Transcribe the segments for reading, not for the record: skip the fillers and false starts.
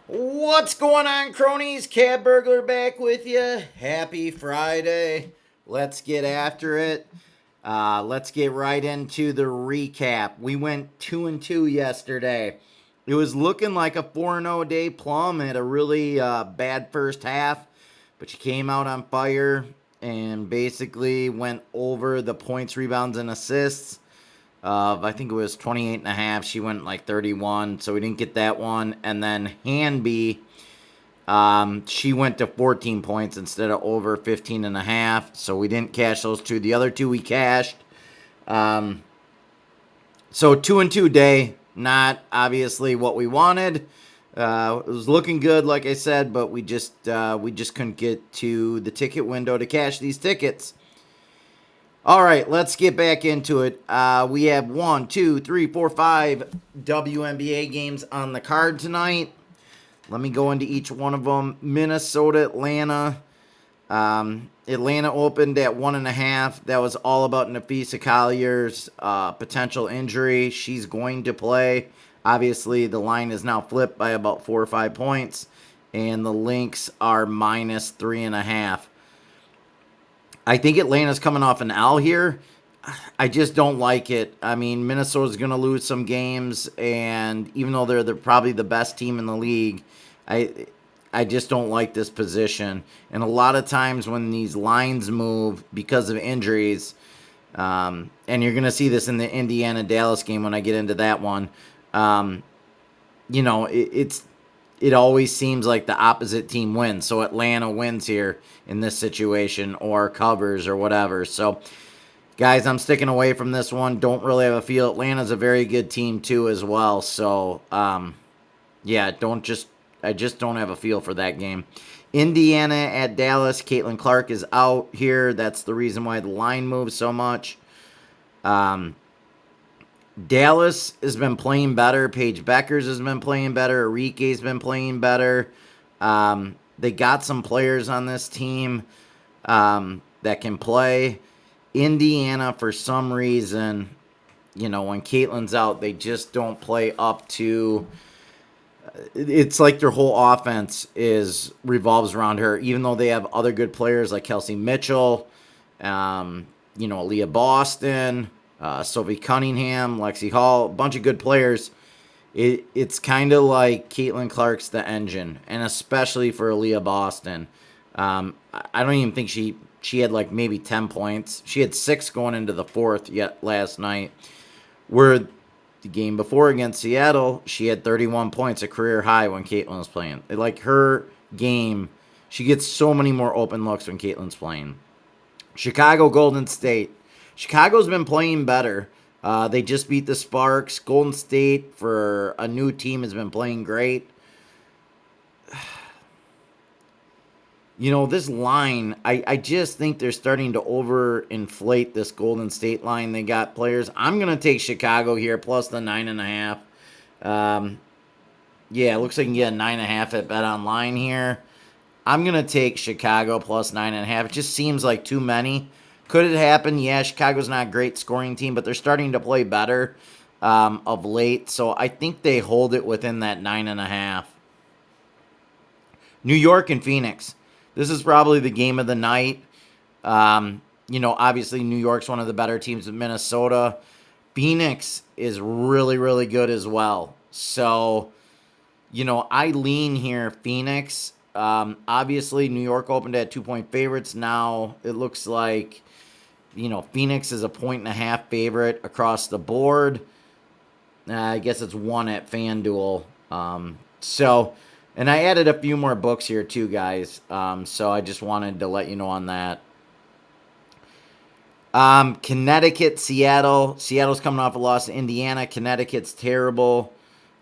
What's going on, cronies? Cab Burglar back with you. Happy Friday. Let's get after it. Let's get right into the recap. We went 2-2 yesterday. It was looking like a 4-0 day plum. Had a really bad first half, but you came out on fire and basically went over the points, rebounds, and assists. I think it was 28 and a half. She went like 31, so we didn't get that one. And then Hanby, she went to 14 points instead of over 15 and a half, so we didn't cash those two. The other two we cashed. So 2-2 day, not obviously what we wanted. It was looking good, like I said, but we just couldn't get to the ticket window to cash these tickets. All right, let's get back into it. We have 1, 2, 3, 4, 5 WNBA games on the card tonight. Let me go into each one of them. Minnesota, Atlanta. Atlanta opened at 1.5. That was all about Nafisa Collier's potential injury. She's going to play. Obviously, the line is now flipped by about 4 or 5 points, and the Lynx are minus 3.5. I think Atlanta's coming off an L here. I just don't like it. I mean, Minnesota's going to lose some games, and even though they're probably the best team in the league, I just don't like this position. And a lot of times when these lines move because of injuries, and you're going to see this in the Indiana-Dallas game when I get into that one, it always seems like the opposite team wins. So Atlanta wins here in this situation or covers or whatever. So, guys, I'm sticking away from this one. Don't really have a feel. Atlanta's a very good team, too, as well. So, yeah, I just don't have a feel for that game. Indiana at Dallas. Caitlin Clark is out here. That's the reason why the line moves so much. Dallas has been playing better. Paige Beckers has been playing better. Enrique's been playing better. They got some players on this team that can play. Indiana, for some reason, when Caitlin's out, they just don't play up to. It's like their whole offense revolves around her, even though they have other good players like Kelsey Mitchell, Leah Boston, Sophie Cunningham, Lexi Hall, a bunch of good players. It's kind of like Caitlin Clark's the engine, and especially for Leah Boston. I don't even think she had like maybe 10 points. She had 6 going into the fourth yet last night. Where the game before against Seattle, she had 31 points, a career high when Caitlin was playing. Like her game, she gets so many more open looks when Caitlin's playing. Chicago, Golden State. Chicago's been playing better. They just beat the Sparks. Golden State, for a new team, has been playing great. This line, I just think they're starting to overinflate this Golden State line. They got players. I'm going to take Chicago here, plus the 9.5. Yeah, it looks like you can get a 9.5 at Bet Online here. I'm going to take Chicago plus 9.5. It just seems like too many. Could it happen? Yeah, Chicago's not a great scoring team, but they're starting to play better of late. So I think they hold it within that 9.5. New York and Phoenix. This is probably the game of the night. Obviously New York's one of the better teams of Minnesota. Phoenix is really, really good as well. So, I lean here, Phoenix. Obviously, New York opened at 2-point favorites. Now it looks like, Phoenix is a 1.5 favorite across the board. I guess it's 1 at FanDuel. And I added a few more books here too, guys. So I just wanted to let you know on that. Connecticut, Seattle. Seattle's coming off a loss to Indiana. Connecticut's terrible.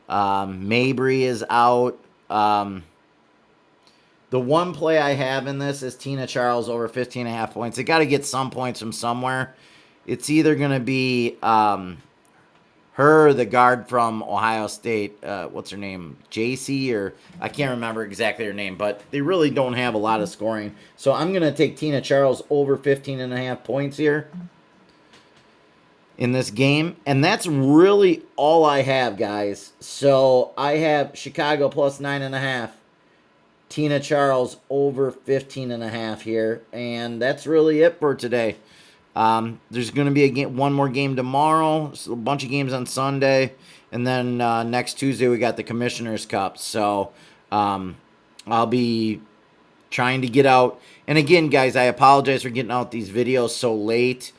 Mabry is out. The one play I have in this is Tina Charles over 15.5 points. They got to get some points from somewhere. It's either going to be her, the guard from Ohio State, what's her name, JC, or I can't remember exactly her name, but they really don't have a lot of scoring. So I'm going to take Tina Charles over 15.5 points here. in this game. And that's really all I have, guys. So I have Chicago plus 9.5. Tina Charles over 15.5 here. And that's really it for today. There's going to be one more game tomorrow, so a bunch of games on Sunday, and then next Tuesday we got the Commissioner's Cup. So I'll be trying to get out. And again, guys, I apologize for getting out these videos so late,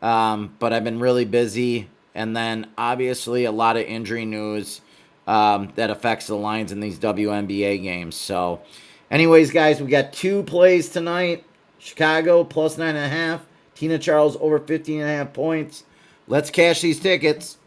but I've been really busy. And then obviously a lot of injury news that affects the lines in these WNBA games. So anyways, guys, we got 2 plays tonight. Chicago plus 9.5. Tina Charles over 15.5 points. Let's cash these tickets.